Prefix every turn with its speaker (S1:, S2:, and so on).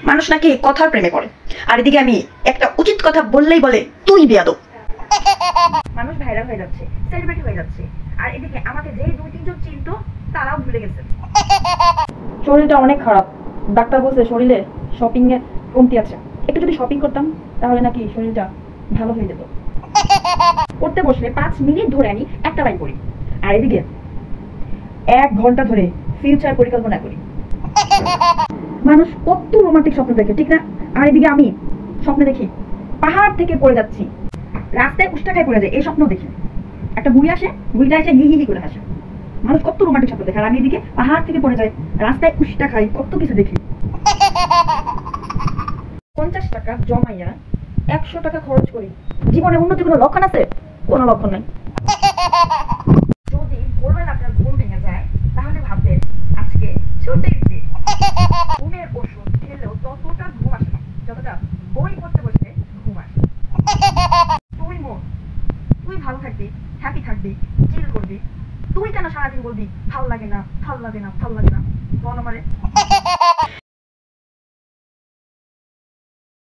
S1: মানুষ নাকি কথার প্রেমে পড়ে, আর এদিকে আমি একটা উচিত কথা বললেই বলে তুই বেয়াদব। মানুষ ভাইরাল হয়ে যাচ্ছে, সেলিব্রিটি হয়ে যাচ্ছে, আর এদিকে আমাকে যে 2-3 জন চিনতো তারাও ভুলে গেছে। শরীরটা অনেক খারাপ, ডাক্তার বলছে শরীরে শপিং এর কমতি আছে, একটু যদি শপিং করতাম তাহলে নাকি শরীরটা ভালো হয়ে যেত। পড়তে বসলে 5 মিনিট ধরে আমি একটা লাইন পড়ি, আর এদিকে 1 ঘন্টা ধরে ফিউচার পরিকল্পনা করি। মানুষ কত রোমান্টিক স্বপ্ন দেখে, ঠিক না? আর এদিকে আমি স্বপ্নে দেখি পাহাড় থেকে পড়ে যাচ্ছি, রাস্তায় উষ্টা খায় পড়ে যায়, এই স্বপ্ন দেখি। একটা বুড়ি আসে, বুড়িটা এসে হি হি হি করে হাসে। মানুষ কত রোমান্টিক স্বপ্ন দেখে, আর আমি এদিকে পাহাড় থেকে পড়ে যায়, রাস্তায় উষ্টা খাই, কত কিছু দেখি। 50 টাকা জমাইয়া 100 টাকা খরচ করি, জীবনে উন্নতি কোনো লক্ষণ আছে? কোনো লক্ষণ নাই। যদি ভোরবেলা আপনার ঘুম ভেঙে যায় তাহলে ভাববেন আজকে ছুটির দিন। ঘুমের ওষুধ খেলেও ততটা ঘুম আসে না যতটা বই পড়তে বসলে ঘুম আসে। তুই মন, তুই ভালো থাকবি, হ্যাপি থাকবি, চিল করবি। তুই কেন সারাদিন বলবি ভাল লাগে না, ভাল লাগে না, ভাল লাগে না? বল আমারে।